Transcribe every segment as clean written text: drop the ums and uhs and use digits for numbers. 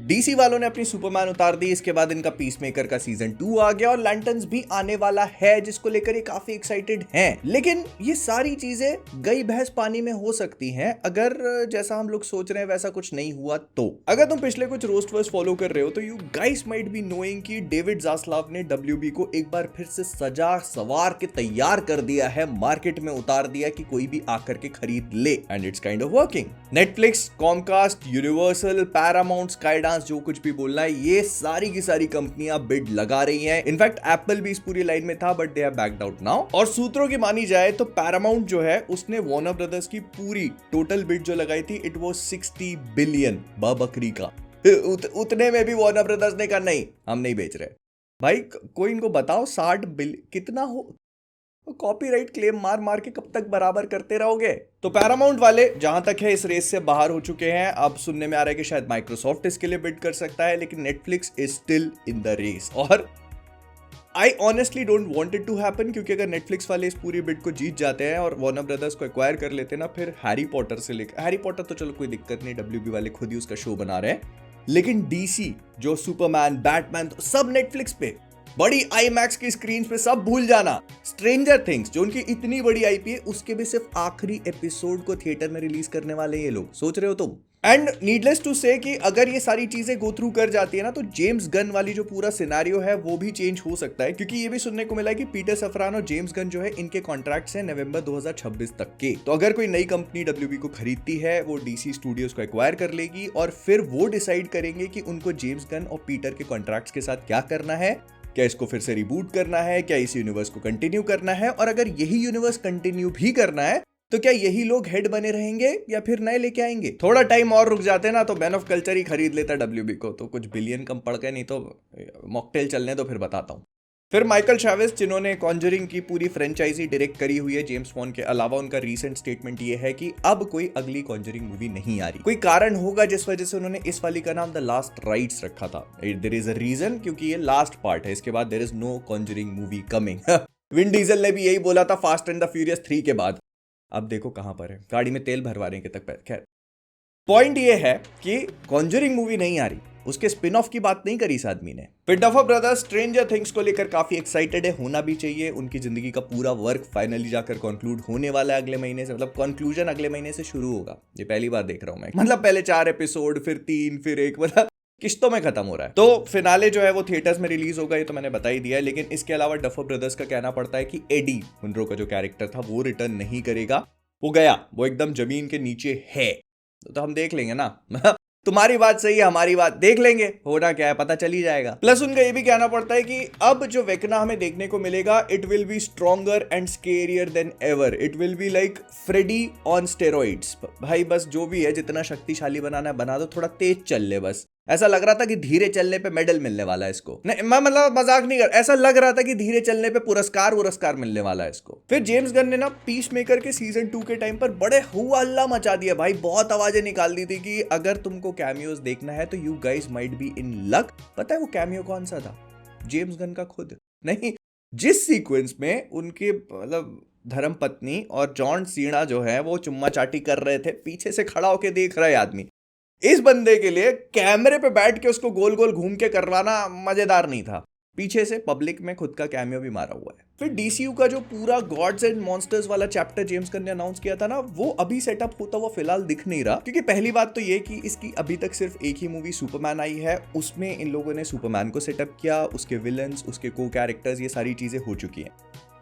DC वालों ने अपनी सुपरमैन उतार दी, इसके बाद इनका पीसमेकर का सीजन 2 आ गया और लैंटर्न्स भी आने वाला है जिसको लेकर ये काफी एक्साइटेड हैं। लेकिन ये सारी चीजें गई भैंस पानी में हो सकती हैं अगर जैसा हम लोग सोच रहे हैं वैसा कुछ नहीं हुआ तो। अगर तुम पिछले कुछ रोस्टवर्स फॉलो कर रहे हो तो you guys might be knowing कि डेविड जास्लाव ने डब्ल्यूबी को एक बार फिर से सजा सवार के तैयार कर दिया है, मार्केट में उतार दिया कि कोई भी आकर के खरीद ले, and it's kind of working. Netflix, Comcast, Universal, Paramount, Skydance, जो कुछ भी बोलना है, ये सारी की सारी कंपनियां बिड लगा रही हैं। इनफैक्ट एप्पल भी इस पूरी लाइन में था but they have backed out now. और सूत्रों की मानी जाए तो पैरामाउंट जो है उसने वार्नर ब्रदर्स की पूरी टोटल बिड जो लगाई थी इट वाज 60 बिलियन बकरी का। उतने में भी वार्नर ब्रदर्स ने कहा नहीं हम नहीं बेच रहे। भाई कोई इनको बताओ 60 बिलियन कितना हो, कॉपीराइट क्लेम मार मार के कब तक बराबर करते रहोगे। तो पैरामाउंट वाले जहां तक है इस रेस से बाहर हो चुके हैं। अब सुनने में आ रहा है कि शायद माइक्रोसॉफ्ट इसके लिए बिड कर सकता है, लेकिन Netflix is still in the race. और I honestly don't want it to happen, क्योंकि अगर नेटफ्लिक्स वाले इस पूरी बिड को जीत जाते हैं और वार्नर ब्रदर्स को एक्वायर कर लेते हैं ना, फिर हैरी पॉटर से लेकर, हैरी पॉटर तो चलो कोई दिक्कत नहीं, डब्ल्यूबी वाले खुद ही उसका शो बना रहे हैं, लेकिन डीसी जो सुपरमैन, बैटमैन, तो सब नेटफ्लिक्स पे, बड़ी आईमैक्स की स्क्रीन पे सब भूल जाना। स्ट्रेंजर थिंग्स जो उनकी इतनी बड़ी आईपी है उसके भी सिर्फ आखिरी एपिसोड को थिएटर में रिलीज करने वाले ये लोग, सोच रहे हो तुम। एंड नीडलेस टू से कि अगर ये सारी चीजें गो थ्रू कर जाती है ना तो जेम्स गन वाली जो पूरा सिनेरियो है वो भी चेंज हो सकता है, क्योंकि ये भी सुनने को मिला है कि पीटर सफरान और जेम्स गन जो है इनके कॉन्ट्रैक्ट्स हैं नवंबर 2026 तक के। तो अगर कोई नई कंपनी डब्ल्यूबी को खरीदती है वो डीसी स्टूडियोज को एक्वायर कर लेगी और फिर वो डिसाइड करेंगे कि उनको जेम्स गन और पीटर के कॉन्ट्रैक्ट्स के साथ क्या करना है, क्या इसको फिर से रिबूट करना है, क्या इस यूनिवर्स को कंटिन्यू करना है, और अगर यही यूनिवर्स कंटिन्यू भी करना है तो क्या यही लोग हेड बने रहेंगे या फिर नए लेके आएंगे। थोड़ा टाइम और रुक जाते ना तो मैन ऑफ कल्चर ही खरीद लेता डब्ल्यूबी को, तो कुछ बिलियन कम पड़ गए, नहीं तो मॉकटेल चलने तो फिर बताता हूँ। फिर माइकल चावेस जिन्होंने कॉन्जरिंग की पूरी फ्रेंचाइजी डायरेक्ट करी हुई है जेम्स बॉन्ड के अलावा, उनका रीसेंट स्टेटमेंट ये है कि अब कोई अगली कॉन्जरिंग मूवी नहीं आ रही। कोई कारण होगा जिस वजह से उन्होंने इस वाली का नाम द लास्ट राइट्स रखा था। देयर इज अ रीजन, क्योंकि ये लास्ट पार्ट है, इसके बाद there is no conjuring movie coming. Vin Diesel ने भी यही बोला था फास्ट एंड द फ्यूरियस 3 के बाद। अब देखो कहां पर है, गाड़ी में तेल भरवाने के तक। खैर पॉइंट ये है कि कॉन्जरिंग मूवी नहीं आ रही, उसके स्पिन ऑफ की बात नहीं करी इस आदमी ने। फिर डफर ब्रदर्स स्ट्रेंजर थिंग्स को लेकर काफी एक्साइटेड है, होना भी चाहिए। उनकी जिंदगी का पूरा वर्क फाइनली जाकर कंक्लूड होने वाला है अगले महीने से, मतलब कंक्लूजन अगले महीने से शुरू होगा। ये पहली बार देख रहा हूं मैं, मतलब पहले 4 एपिसोड, फिर 3, फिर 1, मतलब किश्तों में खत्म हो रहा है। तो फिनाले जो है वो थिएटर्स में रिलीज होगा, ये तो मैंने बता ही दिया है। लेकिन इसके अलावा डफर ब्रदर्स का कहना पड़ता है कि एडी मुनरो का जो कैरेक्टर था वो रिटर्न नहीं करेगा, वो गया, वो एकदम जमीन के नीचे है। तो हम देख लेंगे ना। तुम्हारी बात सही है, हमारी बात देख लेंगे, होना क्या है पता चल ही जाएगा। प्लस उनका ये भी कहना पड़ता है कि अब जो वेकना हमें देखने को मिलेगा it will be stronger and scarier than ever, it will be like Freddy on steroids. भाई बस जो भी है जितना शक्तिशाली बनाना है बना दो, थोड़ा तेज चल ले बस। ऐसा लग रहा था कि धीरे चलने पे मेडल मिलने वाला है इसको, नहीं मैं मतलब मजाक नहीं कर, ऐसा लग रहा था कि धीरे चलने पे पुरस्कार मिलने वाला है इसको। फिर जेम्स गन ने ना पीसमेकर के सीजन 2 के टाइम पर बड़े हुआ हल्ला मचा दिया भाई, बहुत आवाजें निकाल दी थी कि अगर तुमको कैमियोस देखना है तो you guys might be in luck. पता है वो कैमियो कौन सा था? जेम्स गन का खुद। नहीं, जिस सीक्वेंस में उनके मतलब धर्म पत्नी और जॉन सीना जो है वो चुम्मा चाटी कर रहे थे, पीछे से खड़ा होके देख रहा है आदमी, इस बंदे के लिए कैमरे पे बैठ के उसको गोल गोल घूम के करवाना मजेदार नहीं था। पीछे से पब्लिक में खुद का कैमियो भी मारा हुआ है। फिर डीसीयू का जो पूरा गॉड्स एंड मॉन्स्टर्स वाला चैप्टर जेम्स गन ने अनाउंस किया था ना, वो अभी सेटअप होता हुआ फिलहाल दिख नहीं रहा। क्योंकि पहली बात तो ये कि इसकी अभी तक सिर्फ एक ही मूवी सुपरमैन आई है, उसमें इन लोगों ने सुपरमैन को सेटअप किया, उसके विलन्स, उसके को कैरेक्टर्स, ये सारी चीजें हो चुकी हैं।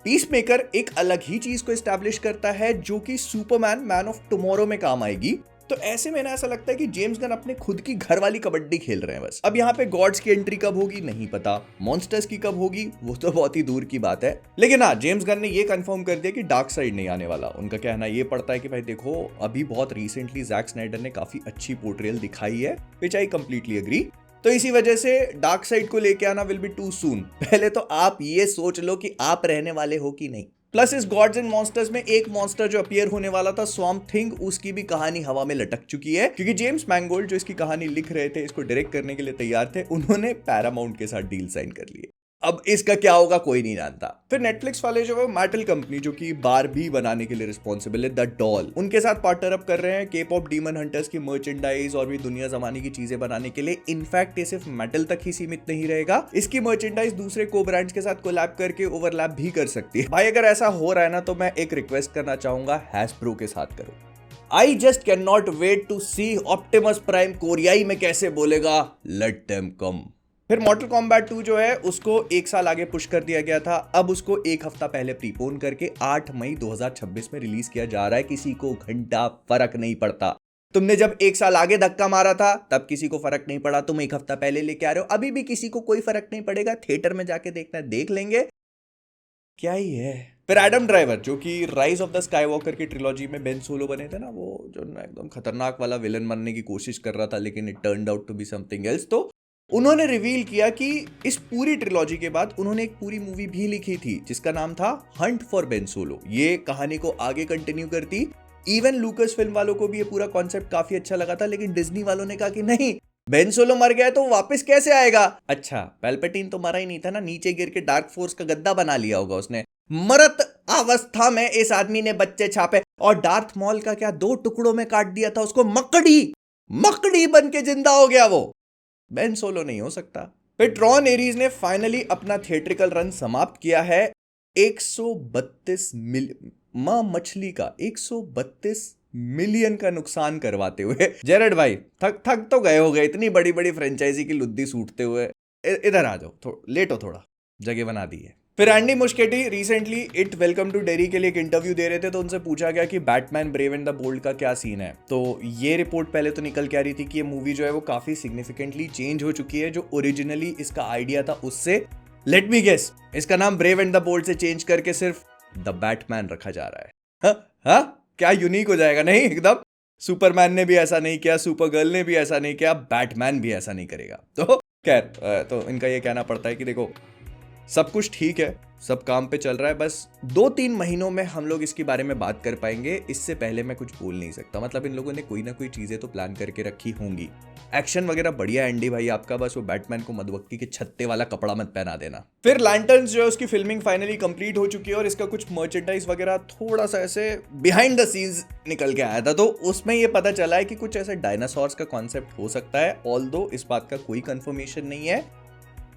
पीसमेकर एक अलग ही चीज को एस्टैब्लिश करता है जो कि सुपरमैन मैन ऑफ टुमारो में काम आएगी। तो ऐसे में ना ऐसा लगता है कि जेम्स गन अपने खुद की घर वाली कबड्डी खेल रहे हैं बस। अब यहाँ पे गॉड्स की एंट्री कब होगी नहीं पता, मॉन्स्टर्स की कब होगी वो तो बहुत ही दूर की बात है। लेकिन हाँ, जेम्स गन ने ये कंफर्म कर दिया कि डार्क साइड नहीं आने वाला। उनका कहना ये पड़ता है कि भाई देखो अभी बहुत रिसेंटली जैक स्नाइडर ने काफी अच्छी पोर्ट्रेयल दिखाई है, विच आई कंप्लीटली एग्री। तो इसी वजह से डार्क साइड को लेके आना विल बी टू सून। पहले तो आप ये सोच लो कि आप रहने वाले हो कि नहीं। प्लस इस गॉड्स एंड मॉन्स्टर्स में एक मॉन्स्टर जो अपीयर होने वाला था स्वैम्प थिंग, उसकी भी कहानी हवा में लटक चुकी है, क्योंकि जेम्स मैंगोल्ड जो इसकी कहानी लिख रहे थे, इसको डायरेक्ट करने के लिए तैयार थे, उन्होंने पैरामाउंट के साथ डील साइन कर ली है। अब इसका क्या होगा कोई नहीं जानता। फिर नेटफ्लिक्स वाले जो है मैटल कंपनी, जो कि बारबी बनाने के लिए रिस्पॉन्सिबल है, द डॉल, उनके साथ पार्टनर अप कर रहे हैं के पॉप डीमन हंटर्स की मर्चेंडाइज और भी दुनिया जमाने की चीजें बनाने के लिए। इनफैक्ट ये सिर्फ मेटल तक ही सीमित नहीं रहेगा, इसकी मर्चेंडाइज दूसरे को ब्रांड्स के साथ कोलैब करके ओवरलैप भी कर सकती है। भाई अगर ऐसा हो रहा है ना, तो मैं एक रिक्वेस्ट करना चाहूंगा, हैस्ब्रो के साथ करो। I just can not wait to see Optimus Prime कोरियाई में कैसे बोलेगा, लेट देम कम। फिर मॉर्टल कॉम्बैट 2 जो है उसको 1 साल आगे पुश कर दिया गया था, अब उसको 1 हफ्ता पहले प्रीपोन करके 8 मई 2026 में रिलीज किया जा रहा है। किसी को घंटा फर्क नहीं पड़ता। तुमने जब 1 साल आगे धक्का मारा था तब किसी को फर्क नहीं पड़ा, तुम 1 हफ्ता पहले लेके आ रहे हो, अभी भी किसी को कोई फर्क नहीं पड़ेगा। थिएटर में जाके देखना है, देख लेंगे, क्या ही है। फिर एडम ड्राइवर, जो कि राइज ऑफ द स्काईवॉकर की ट्रिलॉजी में बेन सोलो बने थे ना, वो जो एकदम खतरनाक वाला विलन बनने की कोशिश कर रहा था, लेकिन it turned out to be something else. तो उन्होंने रिवील किया कि इस पूरी ट्रिलॉजी के बाद उन्होंने एक पूरी मूवी भी लिखी थी जिसका नाम था हंट फॉर बेन सोलो। ये कहानी को आगे कंटिन्यू करती। इवन लूकस फिल्म वालों को भी ये पूरा कॉन्सेप्ट काफी अच्छा लगा था, लेकिन डिज्नी वालों ने कहा कि नहीं, बेन सोलो मर गया तो वापस कैसे आएगा। अच्छा, पैल्पेटिन तो मरा ही नहीं था ना, नीचे गिर के डार्क फोर्स का गद्दा बना लिया होगा उसने। मरत अवस्था में इस आदमी ने बच्चे छापे और डार्थ मॉल का क्या 2 टुकड़ों में काट दिया था उसको, मकड़ी बन के जिंदा हो गया वो। बेन सोलो नहीं हो सकता। फिर ट्रॉन एरीज ने फाइनली अपना थिएट्रिकल रन समाप्त किया है 132 मिलियन मछली का 132 मिलियन का नुकसान करवाते हुए। जेरेड भाई थक तो गए हो गए इतनी बड़ी बड़ी फ्रेंचाइजी की लुद्दी सूटते हुए, इधर आ जाओ, लेटो, थोड़ा जगह बना दी है। फिर Andy Muschietti recently It welcome to Derry के लिए एक इंटरव्यू दे रहे थे, तो उनसे पूछा गया कि Batman brave and the bold का क्या सीन है। तो ये रिपोर्ट पहले तो निकल के आ रही थी कि ये मूवी जो है वो काफी सिग्निफिकेंटली चेंज हो चुकी है। जो ओरिजिनली इसका आइडिया था उससे, लेट मी गेस, इसका नाम ब्रेव एंड द बोल्ड से चेंज करके सिर्फ द बैटमैन रखा जा रहा है। हाँ, क्या यूनिक हो जाएगा नहीं एकदम। सुपरमैन ने भी ऐसा नहीं किया, सुपरगर्ल ने भी ऐसा नहीं किया, बैटमैन भी ऐसा नहीं करेगा। तो खैर, तो इनका ये कहना पड़ता है कि देखो सब कुछ ठीक है, सब काम पे चल रहा है, बस 2-3 महीनों में हम लोग इसके बारे में बात कर पाएंगे, इससे पहले मैं कुछ बोल नहीं सकता। मतलब इन लोगों ने कोई ना कोई चीजें तो प्लान करके रखी होंगी। एक्शन वगैरह बढ़िया एंडी भाई आपका, बस वो बैटमैन को मधुमक्खी के छत्ते वाला कपड़ा मत पहना देना। फिर लैंटर्न्स जो है उसकी फिल्मिंग फाइनली कंप्लीट हो चुकी है और इसका कुछ मर्चेंडाइज वगैरह थोड़ा सा ऐसे बिहाइंड द सीन्स निकल के आया था, तो उसमें ये पता चला है कि कुछ ऐसे डायनासोर्स का कॉन्सेप्ट हो सकता है। ऑल्दो इस बात का कोई कंफर्मेशन नहीं है।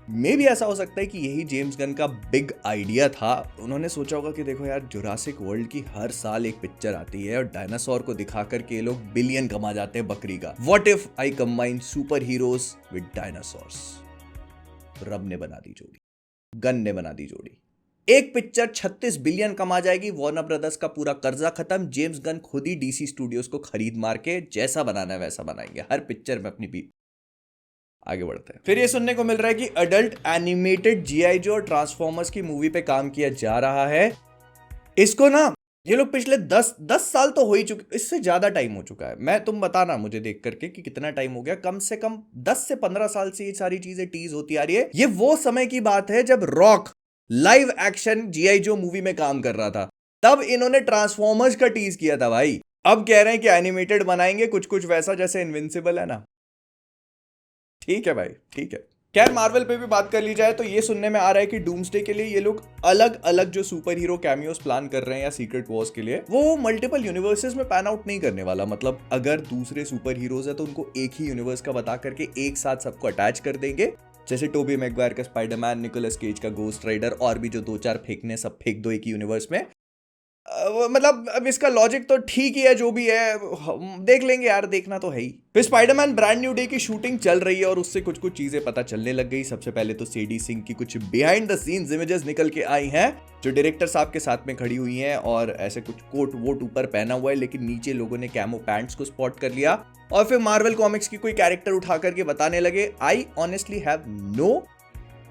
मे भी ऐसा हो सकता है कि यही जेम्स गन का बिग आइडिया था। उन्होंने सोचा होगा कि देखो यार, जुरासिक वर्ल्ड की हर साल एक पिक्चर आती है और डायनासोर को दिखा करके ये लोग बिलियन कमा जाते हैं बकरी का। What if I combine super heroes with dinosaurs. रब ने बना दी जोड़ी, गन ने बना दी जोड़ी। एक पिक्चर 36 बिलियन कमा जाएगी, वार्नर ब्रदर्स का पूरा कर्जा खत्म, जेम्स गन खुद ही डीसी स्टूडियोज को खरीद मार के जैसा बनाना है वैसा बनाएंगे हर पिक्चर में अपनी भी। आगे बढ़ते हैं। फिर ये सुनने को मिल रहा है कि अडल्ट एनिमेटेड जीआई जो और ट्रांसफॉर्मर्स की मूवी पे काम किया जा रहा है। इसको ना ये लोग पिछले 10 साल तो हो ही चुके, इससे ज्यादा टाइम हो चुका है। मैं तुम बताना मुझे देख करके कि कितना टाइम हो गया। कम से कम 10 से 15 साल से ये सारी चीजें टीज होती आ रही है। ये वो समय की बात है जब रॉक लाइव एक्शन जीआई जो मूवी में काम कर रहा था, तब इन्होंने ट्रांसफॉर्मर्स का टीज किया था भाई। अब कह रहे हैं कि एनिमेटेड बनाएंगे, कुछ वैसा जैसे इनविंसिबल है ना। ठीक है भाई, ठीक है। खैर, मार्वल पे भी बात कर ली जाए तो ये सुनने में आ रहा है कि डूम्सडे के लिए ये लोग अलग अलग जो सुपर हीरो कैमियोस प्लान कर रहे हैं या सीक्रेट वॉर्स के लिए, वो मल्टीपल यूनिवर्सेस में पैन आउट नहीं करने वाला। मतलब अगर दूसरे सुपर हीरोज है तो उनको एक ही यूनिवर्स का बता करके एक साथ सबको अटैच कर देंगे। जैसे टोबी मैगवायर का स्पाइडरमैन, निकोलस केज का गोस्ट राइडर और भी जो 2-4 फेंकने सब फेंक दो एक ही यूनिवर्स में। मतलब अब इसका लॉजिक तो ठीक ही है, जो भी है देख लेंगे यार, देखना तो है ही। फिर स्पाइडरमैन ब्रांड न्यू डे की शूटिंग चल रही है और उससे कुछ चीजें पता चलने लग गई। सबसे पहले तो सेडी सिंह की कुछ बिहाइंड द सीन्स इमेजेस निकल के आई हैं, जो डायरेक्टर साहब के साथ में खड़ी हुई हैं और ऐसे कुछ कोट वोट ऊपर पहना हुआ है, लेकिन नीचे लोगों ने कैमो पैंट्स को स्पॉट कर लिया। और फिर मार्वल कॉमिक्स की कोई कैरेक्टर उठा करके बताने लगे। I honestly have no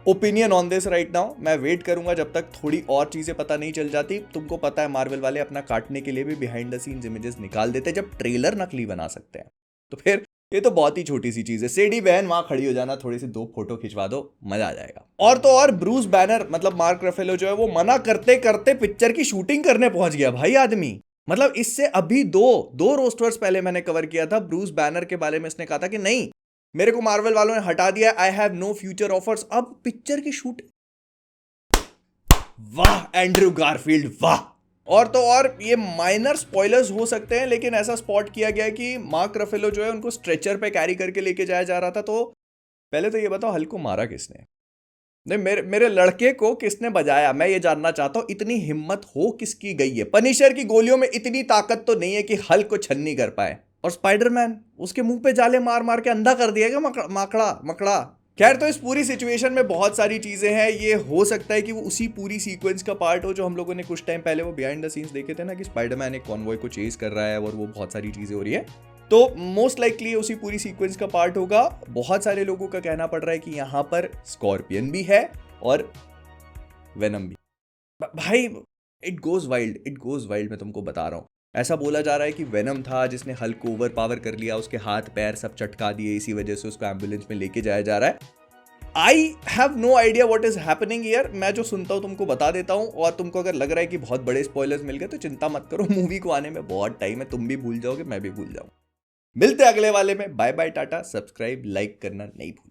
opinion on this right now. मैं वेट करूंगा जब तक थोड़ी और चीजें पता नहीं चल जाती। तुमको पता है मार्वल वाले अपना काटने के लिए भी बिहाइंड द सीन्स इमेजेस निकाल देते हैं, जब ट्रेलर नकली बना सकते हैं। तो फिर ये तो बहुत ही छोटी सी चीज है। सेडी बहन वहां खड़ी हो जाना, थोड़ी सी 2 फोटो खिंचवा दो, मजा आ जाएगा। और तो और ब्रूस बैनर मतलब मार्क रफेलो जो है वो मना करते करते पिक्चर की शूटिंग करने पहुंच गया भाई आदमी। मतलब इससे अभी दो रोस्टर्स पहले मैंने कवर किया था ब्रूस बैनर के बारे में। इसने कहा था कि नहीं, मेरे को मार्वल वालों ने हटा दिया, I have no future offers. अब पिक्चर की शूट वाह एंड्रयू गारफील्ड वाह। और तो और ये माइनर स्पॉयलर्स हो सकते हैं, लेकिन ऐसा स्पॉट किया गया कि मार्क रफेलो जो है उनको स्ट्रेचर पे कैरी करके लेके जाया जा रहा था। तो पहले तो ये बताओ हल्क को मारा किसने? नहीं, मेरे लड़के को किसने बजाया, मैं ये जानना चाहता हूं। इतनी हिम्मत हो किसकी गई है? पनिशर की गोलियों में इतनी ताकत तो नहीं है कि हल्क को छन्नी कर पाए। और स्पाइडरमैन उसके मुंह पे जाले मार मार के अंधा कर दिया क्या माकड़ा मकड़ा। खैर, तो इस पूरी सिचुएशन में बहुत सारी चीजें हैं। ये हो सकता है कि वो उसी पूरी सीक्वेंस का पार्ट हो जो हम लोगों ने कुछ टाइम पहले वो बिहाइंड द सीन्स देखे थे ना, कि स्पाइडरमैन एक कॉन्वॉय को चेज कर रहा है और वो बहुत सारी चीजें हो रही है। तो मोस्ट लाइकली उसी पूरी सीक्वेंस का पार्ट होगा। बहुत सारे लोगों का कहना पड़ रहा है कि यहां पर स्कॉर्पियन भी है और वेनम भी। भाई इट गोज वाइल्ड, मैं तुमको बता रहा हूं। ऐसा बोला जा रहा है कि वेनम था जिसने हल्क को ओवर पावर कर लिया, उसके हाथ पैर सब चटका दिए, इसी वजह से उसको एम्बुलेंस में लेके जाया जा रहा है। I have no idea what is happening here. मैं जो सुनता हूं तुमको बता देता हूं, और तुमको अगर लग रहा है कि बहुत बड़े स्पॉयलर्स मिल गए तो चिंता मत करो, मूवी को आने में बहुत टाइम है, तुम भी भूल जाओगे, मैं भी भूल जाऊं। मिलते हैं अगले वाले में। Bye bye, tata. Subscribe like करना नहीं भूलना।